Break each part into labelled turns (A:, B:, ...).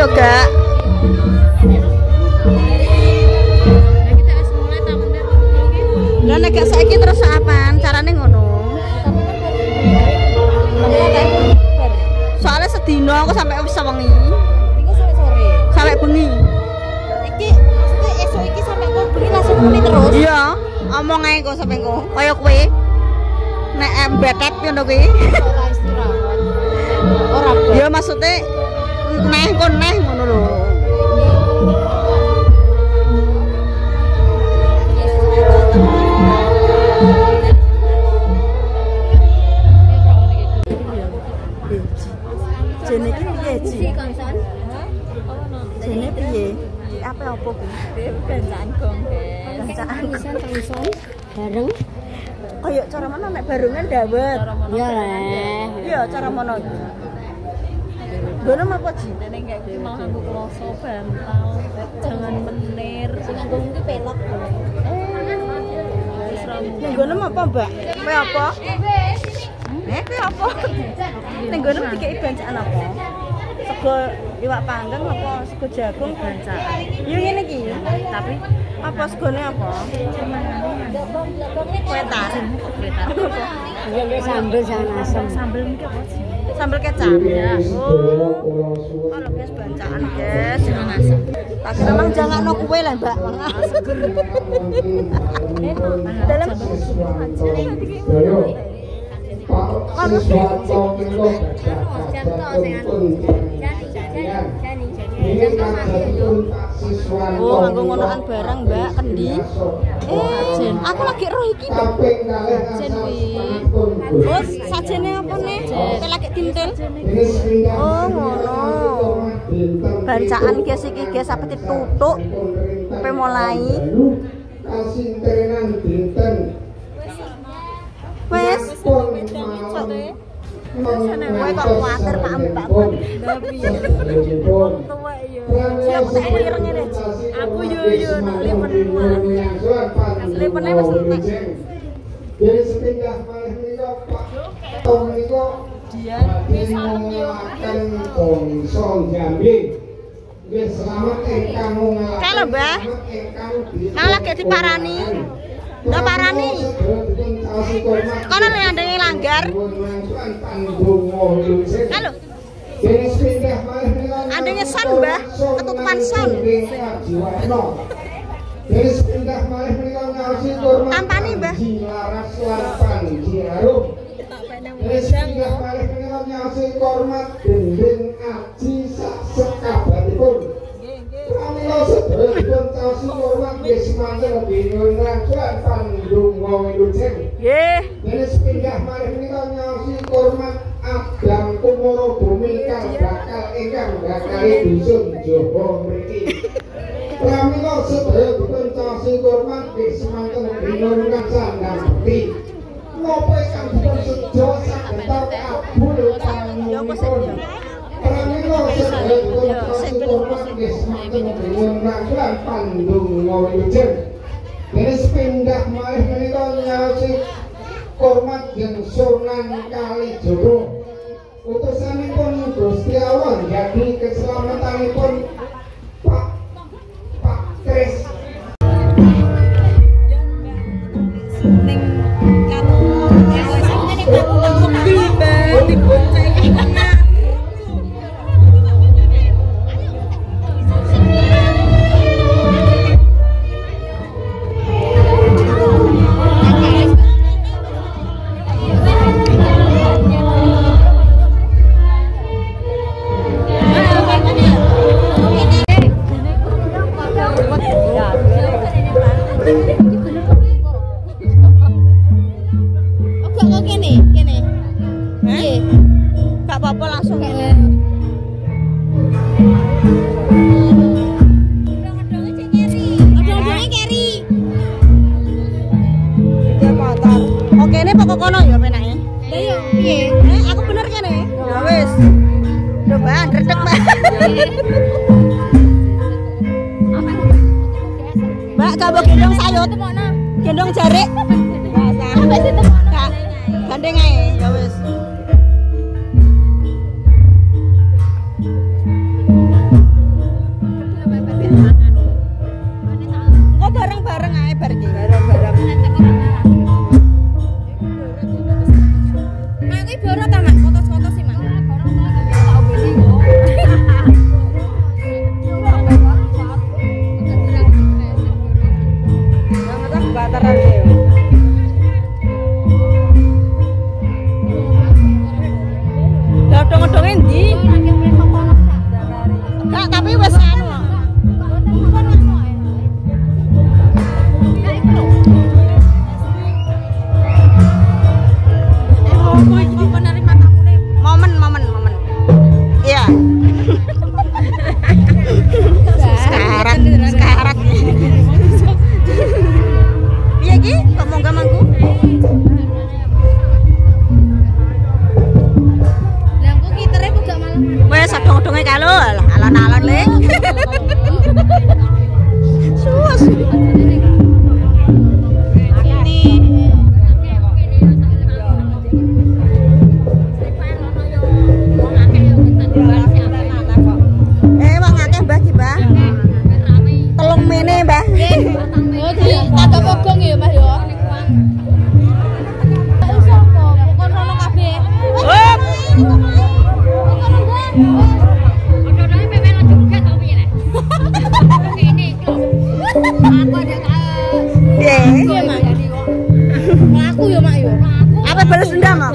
A: ya gak. Lah nek gak saiki terus apaan? Carane ngono. Soalnya sedino aku sampai wis wengi.
B: Iku sampai sore.
A: Sampai bengi.
B: Iki esuk iki sampai kok bengi langsung muni terus.
A: Iya, omong ae kok sampe kok. Kaya kowe. Nek embetet ngono kuwi.
B: Ora istirahat. Ora.
A: Ya maksudnya neh kon neh ngono lho. Jene iki piye, Ji? Jene piye? Apa opo kuwi?
B: Bencaan gong,
A: Bancaan
B: tulisan bareng.
A: Kayak cara mana nek barengan dawet.
B: Iya lah.
A: Iya, cara mana iki? Gono apa, Ji?
B: Nek kayak kuwi mau nganggo kloso bantal, jangan menir. Sing nganggo kuwi pelok. Wis ra
A: Ning gono apa, Mbak? Kowe apa? Kowe apa? Ning gono dikeki bancaan apa? Sego iwak panggang apa sego jagung bancaan? Yo ngene iki. Tapi apa segone apa? Kwetan.
B: Iya sambel jangan asam.
A: Sambel iki apa sih? Sambel kecap ya. Oh. Ono guys bancaan guys jangan asam. Tapi memang jangan no kue lah, Mbak. Dalam oh, nganggo ngonoan barang, Mbak, kendi. Aku lagi roh iki, Mbak. Jen kuwi. Oh, sajene apa nih? Lagi tintel. Oh, ngono. Bancaan guys iki guys sampe ditutuk. Sampai mulai. Wes. Kowe kok kuwatir Pak Mbak. Siap tak ireng ngene. Aku yo lipen. Lipene wis entek.
C: Jadi sepindah malih menika Pak Tom menika dia ngomongake konsol Jambi. Nggih selamat ingkang ngalaken.
A: Kalau Mbah. Nang lagi diparani. Ndak parani. Kono nek andenge langgar. Halo. Andenge son, Mbah. Ketutupan son. Tampani, Mbah. Nggih.
C: Denis pindah malih menika nyaosi hormat Adam Kumoro Bumi kang bakal ingkang bakali dusun Jawa mriki. Pramila sedaya dipun caosi hormat nggih semanten binurungan sandang bekti. Napa ingkang dipun sejo saged kabul panjenenganipun. Pramila sedaya dipun caosi hormat nggih semanten binurungan pandonga wilujeng. Denis pindah malih menika nyaosi hormat yang Sunan Kalijogo. Utusanipun Gusti Allah jadi keselamatanipun Pak Kris.
A: Ning kalau kono ya penake.
B: Lah yo piye?
A: Aku bener kene. Ya wis. Coba ndredeg, Mbak. Mbak, coba gendong sayut. Gendong jarik. Sampai situ mana? Gandeng ae, ya wis. Mbak mangku.
B: Lah kok kitere kok gak malam.
A: Wes adong-adonge kalo alon-alon le. Suwas. Apa balas dendam mau?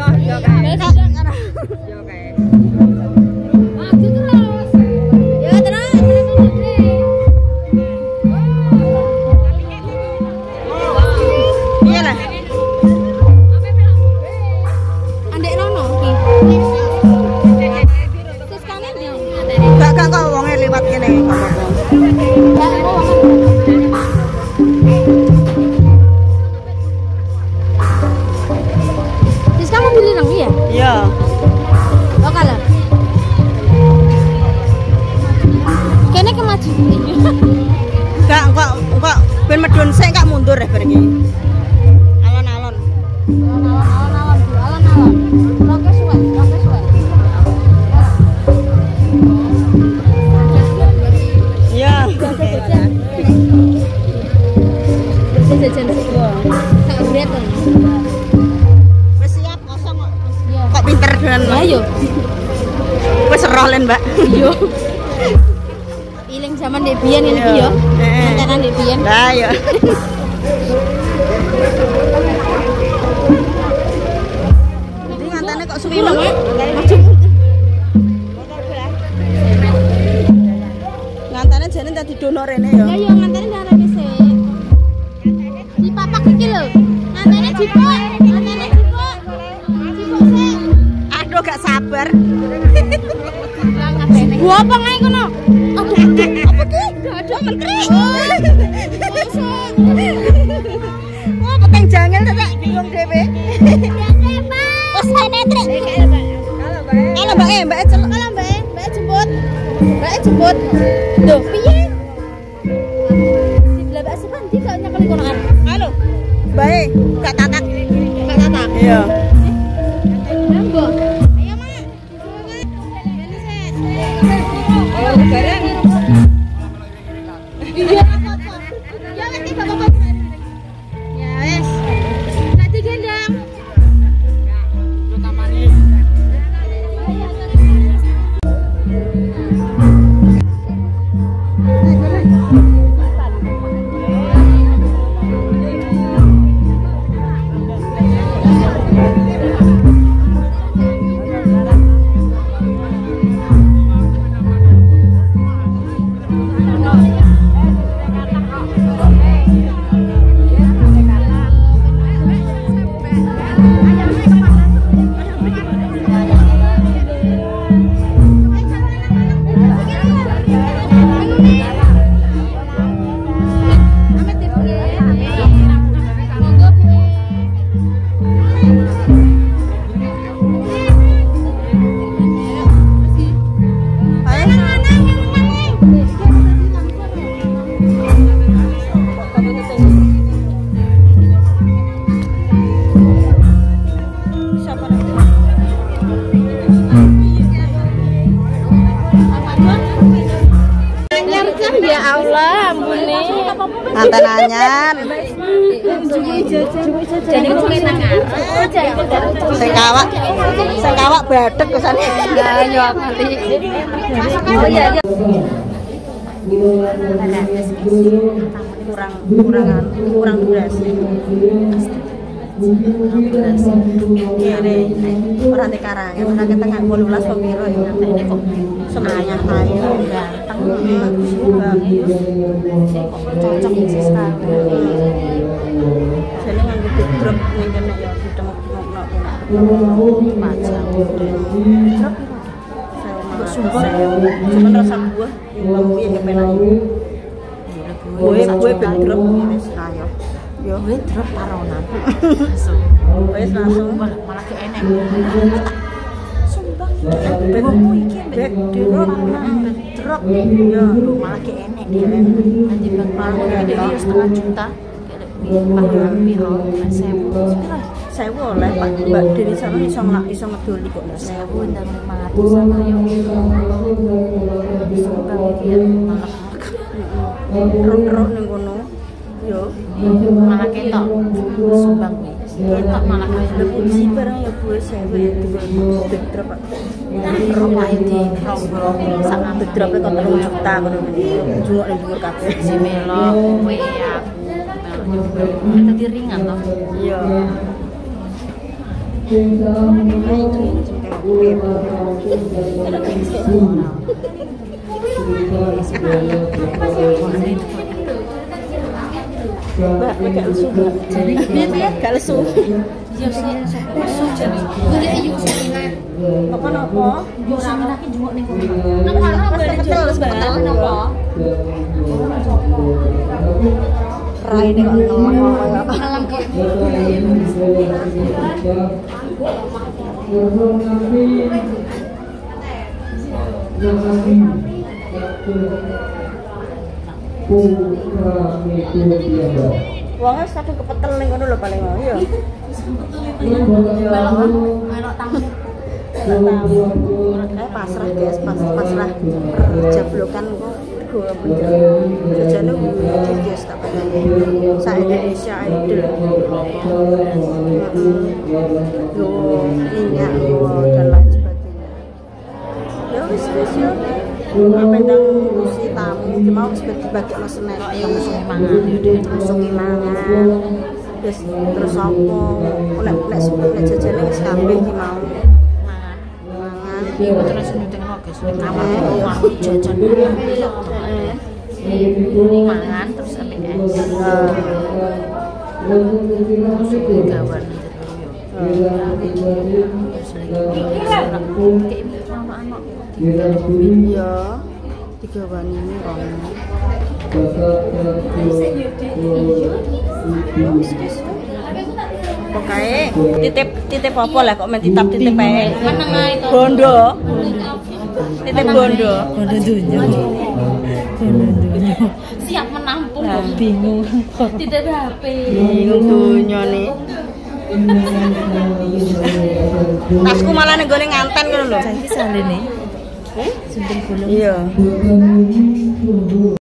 A: Ben medun sik gak mundur ya pergi. Alon-alon.
B: Alon-alon. Roke suwe.
A: Iya.
B: Jajan semua. Tak lihat kan.
A: Wis siap kosong kok. Kok pinter dengan
B: Ayo.
A: Wis rolen, Mbak.
B: Iya. Iling zaman Debian yang iki yo. Mantenan Debian.
A: Lah yo. Ini ngantane kok suwi banget. Ngantane jane dadi dono rene yo.
B: Ya yo ngantane darane sik. Di papak iki lho. Ngantane jipuk. Jipuk sik.
A: Aduh gak sabar.
B: Gua apa ngae kono? Aduh, apa ki?
A: Aduh menteri. Wah, peteng jangel tak bingung dhewe.
B: Wes kene trek.
A: Kalau Mbak celuk.
B: Kalau Mbak jemput. Mbak jemput. Loh, piye? Lah Mbak Sipan iki gak nyekeli konoan.
A: Halo. Mbak gak tatak.
B: Gak tatak.
A: Iya.
B: Mbok. Ayo, Mak.
A: Oh, bareng.
B: Iya. Ya ngerti Bapak. Ya wes. Tadi gendang. Ya Allah, ampuni.
A: Mantan anyar.
B: Jadi mungkin nang arep.
A: Sing kawak badhek kesane.
B: Ya yo kali. Oh iya.
A: kurang durasi. Kene ora nek karangan ora ketengah 18 pemiro ya ini kok semuanya ayo ganteng bagus bagus kok cocok sis sekali. Jane nganggo grup ning kene ya ditemuk-temukno kene. Pajang. Cuman rasa buah yang kepenak. Gue backdrop wis ayo. Yo
B: gue drop paronan.
A: wis langsung
B: Malah ke enek. Sumbang. Bengokmu iki
A: bek drop
B: drop.
A: yo
B: Malah ke enek dia. Nanti bang malah gede dia 1,5 juta. Pahlawan piro? 1.000.
A: sewu oleh Pak Mbak Dewi sama iso ngedoli kok
B: 1.000 dan 500 sama yo. Sumbang iki ya malah
A: rok ning kono yo
B: malah ketok sumbang kuwi. Ketok malah
A: lebih barang ya Bu sewu ya drop Pak
B: rumah di Rombong sama
A: drop kok 3 juta ngono jungok ning dhuwur kabeh
B: si Melo kowe aku Melo tadi ringan toh.
A: iya Mbak, gak lesu Mbak. Jadi gak lesu.
B: Iya sih, lesu jadi. Iya iya sih.
A: Apa?
B: Yo sing lagi jenguk ning kono. Nang ana
A: Ketel
B: betul napa?
A: Rai nek ngelang.
B: Ngelang ke.
A: Wongnya saking kepetel ning kono lho paling mau ya.
B: Melok tamu.
A: Pasrah guys, pasrah jablokan kok gue bener. Jajane guys tak pengen. Sa Indonesia Idol. Yo minyak dan lain sebagainya. Ya wis ya. Pendang ngurusi tamu, mau wis dibagi sama snack.
B: Langsung mangan yo deh.
A: Langsung mangan. Terus apa? Nek jajane wis kabeh ki mau. Mangan.
B: Iya terus nyuting guys ning kamar warung jajan. Ini mangan terus ambek gawan
A: iya 3 wani ini pokoknya titip apa lah kok main titip ae bondo titip bondo dunya
B: siap menampung bingung tidak ada HP
A: bingung dunya nih tasku malah ning gone nganten ngono lho
B: saiki salene sunting bolong
A: iya